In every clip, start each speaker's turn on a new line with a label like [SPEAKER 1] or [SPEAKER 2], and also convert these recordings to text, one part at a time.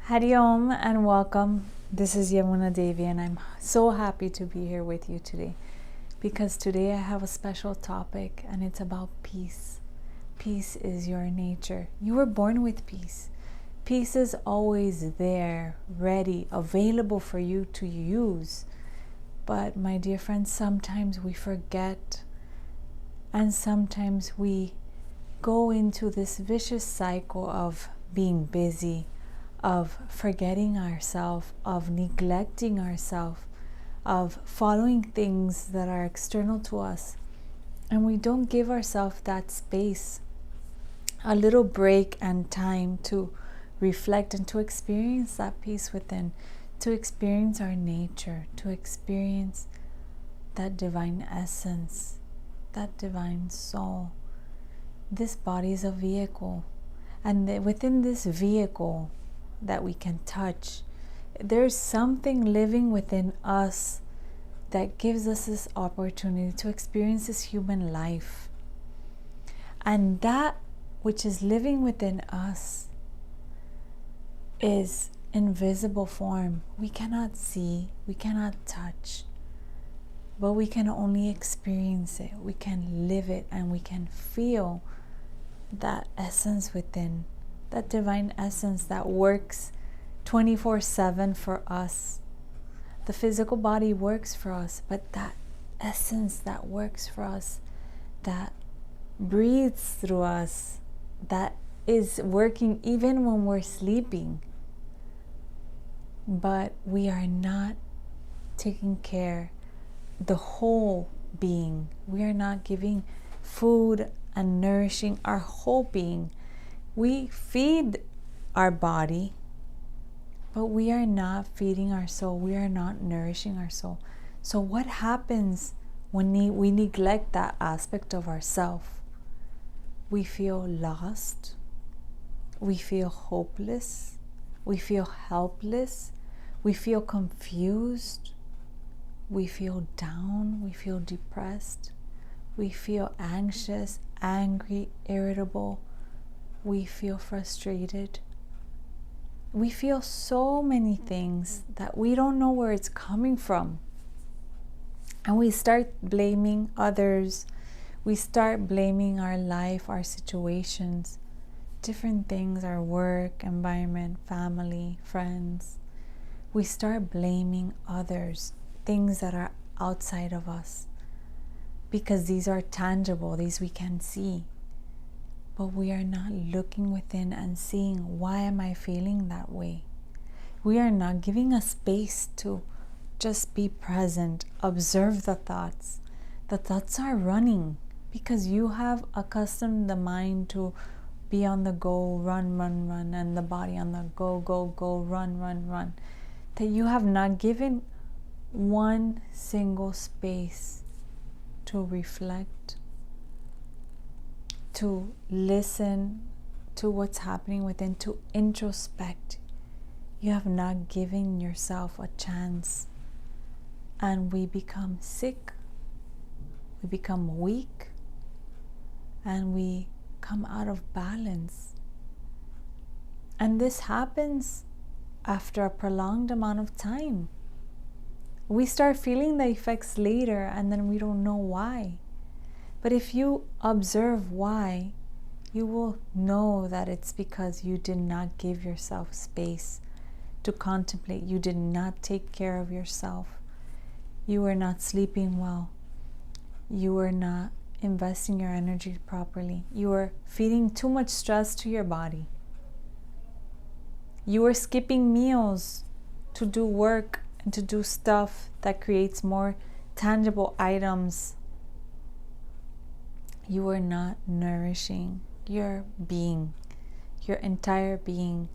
[SPEAKER 1] Hari Om and welcome. This is Yamuna Devi and I'm so happy to be here with you today because today I have a special topic and it's about peace. Peace is your nature. You were born with peace. Peace is always there, ready, available for you to use. But my dear friends, sometimes we forget and sometimes we go into this vicious cycle of being busy, of forgetting ourselves, of neglecting ourselves, of following things that are external to us. And we don't give ourselves that space, a little break and time to reflect and to experience that peace within, to experience our nature, to experience that divine essence, that divine soul. This body is a vehicle, and within this vehicle that we can touch, there's something living within us that gives us this opportunity to experience this human life. And that which is living within us is invisible form. We cannot see, we cannot touch, but we can only experience it. We can live it and we can feel that essence within, that divine essence that works 24/7 for us. The physical body works for us, but that essence that works for us, that breathes through us, that is working even when we're sleeping. But we are not taking care the whole being. We are not giving food and nourishing our whole being. We feed our body, but we are not feeding our soul. We are not nourishing our soul. So what happens when we neglect that aspect of ourself? We feel lost. We feel hopeless. We feel helpless. We feel confused. We feel down. We feel depressed. We feel anxious, angry, irritable. We feel frustrated. We feel so many things that we don't know where it's coming from. And we start blaming others. We start blaming our life, our situations, different things, our work, environment, family, friends. We start blaming others, things that are outside of us, because these are tangible, these we can see. But we are not looking within and seeing, why am I feeling that way? We are not giving a space to just be present, observe the thoughts. The thoughts are running because you have accustomed the mind to be on the go, run, run, run, and the body on the go, go, go, run, run, run. That you have not given one single space to reflect, to listen to what's happening within, to introspect. You have not given yourself a chance, and we become sick, we become weak, and we come out of balance. And this happens after a prolonged amount of time. We start feeling the effects later and then we don't know why. But if you observe why, you will know that it's because you did not give yourself space to contemplate. You did not take care of yourself. You were not sleeping well. You were not investing your energy properly. You were feeding too much stress to your body. You were skipping meals to do work and to do stuff that creates more tangible items. You are not nourishing your being, your entire being,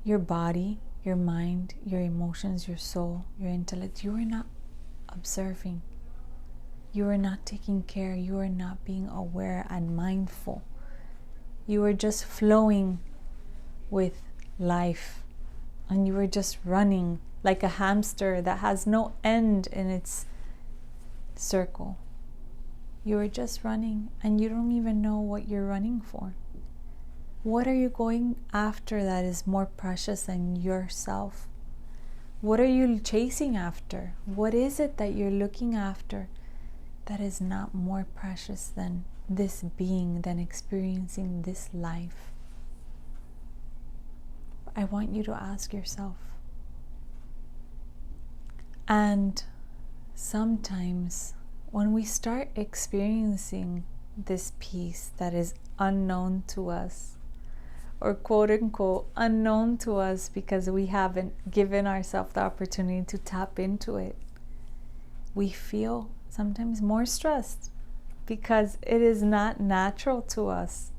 [SPEAKER 1] your body, your mind, your emotions, your soul, your intellect. You are not observing. You are not taking care. You are not being aware and mindful. You are just flowing with life, and you are just running like a hamster that has no end in its circle. You are just running and you don't even know what you're running for. What are you going after that is more precious than yourself? What are you chasing after? What is it that you're looking after that is not more precious than this being, than experiencing this life? I want you to ask yourself. And sometimes when we start experiencing this peace that is unknown to us, or quote unquote unknown to us because we haven't given ourselves the opportunity to tap into it, we feel sometimes more stressed because it is not natural to us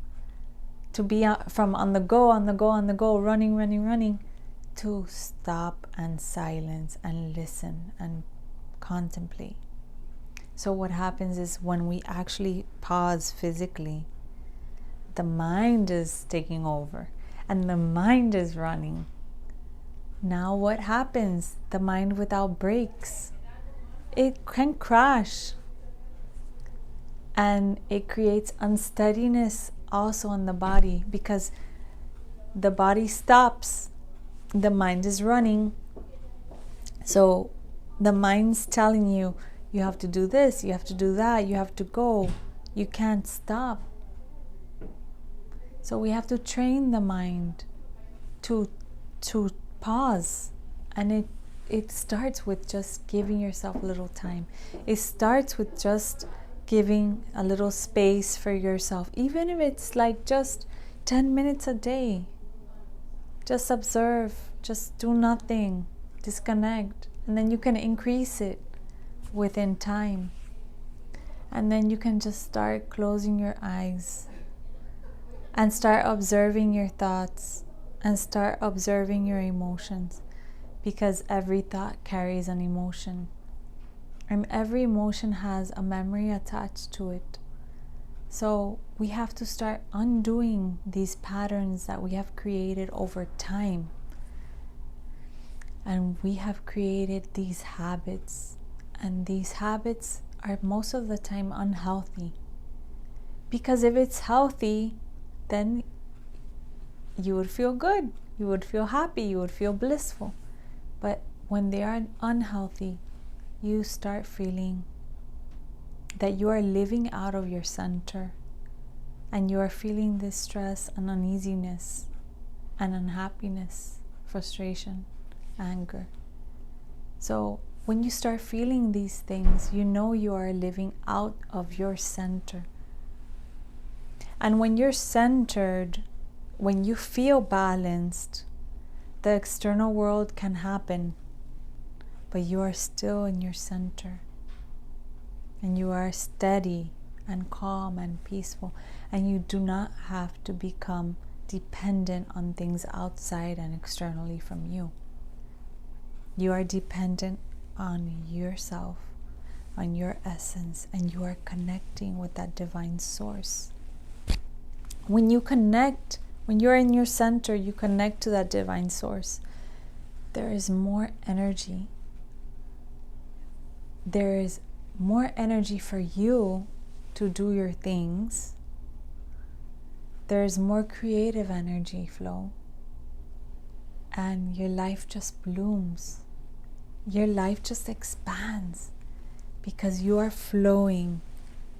[SPEAKER 1] to be from on the go, running, to stop and silence and listen and contemplate. So what happens is when we actually pause physically, the mind is taking over and the mind is running. Now what happens? The mind without brakes, it can crash, and it creates unsteadiness also in the body because the body stops, the mind is running. So the mind's telling you, you have to do this, you have to do that, you have to go, you can't stop. So we have to train the mind to pause, and it starts with just giving yourself a little time. It starts with just giving a little space for yourself, even if it's like just 10 minutes a day. Just observe, just do nothing, disconnect, and then you can increase it within time. And then you can just start closing your eyes and start observing your thoughts and start observing your emotions, because every thought carries an emotion, and every emotion has a memory attached to it. So we have to start undoing these patterns that we have created over time. And we have created these habits, and these habits are most of the time unhealthy. Because if it's healthy, then you would feel good, you would feel happy, you would feel blissful. But when they are unhealthy, you start feeling that you are living out of your center, and you are feeling this stress and uneasiness and unhappiness, frustration, anger. So when you start feeling these things, you know you are living out of your center. And when you're centered, when you feel balanced, the external world can happen, but you are still in your center, and you are steady and calm and peaceful, and you do not have to become dependent on things outside and externally from you. You are dependent on yourself, on your essence, and you are connecting with that divine source. When you connect, when you're in your center, you connect to that divine source, there is more energy. There is more energy for you to do your things. There is more creative energy flow. And your life just blooms. Your life just expands because you are flowing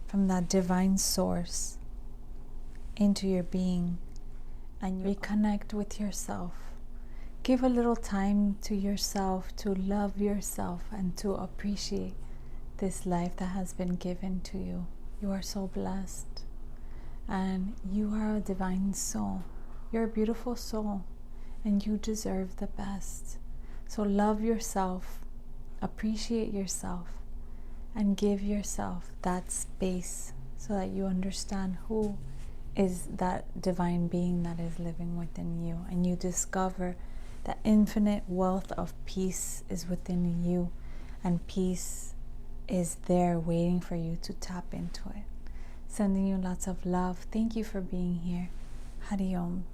[SPEAKER 1] from that divine source into your being, and you reconnect with yourself. Give a little time to yourself to love yourself and to appreciate this life that has been given to you. You are so blessed, and you are a divine soul. You're a beautiful soul, and you deserve the best. So love yourself, appreciate yourself, and give yourself that space so that you understand who is that divine being that is living within you, and you discover that infinite wealth of peace is within you, and peace is there waiting for you to tap into it. Sending you lots of love. Thank you for being here. Hari Om.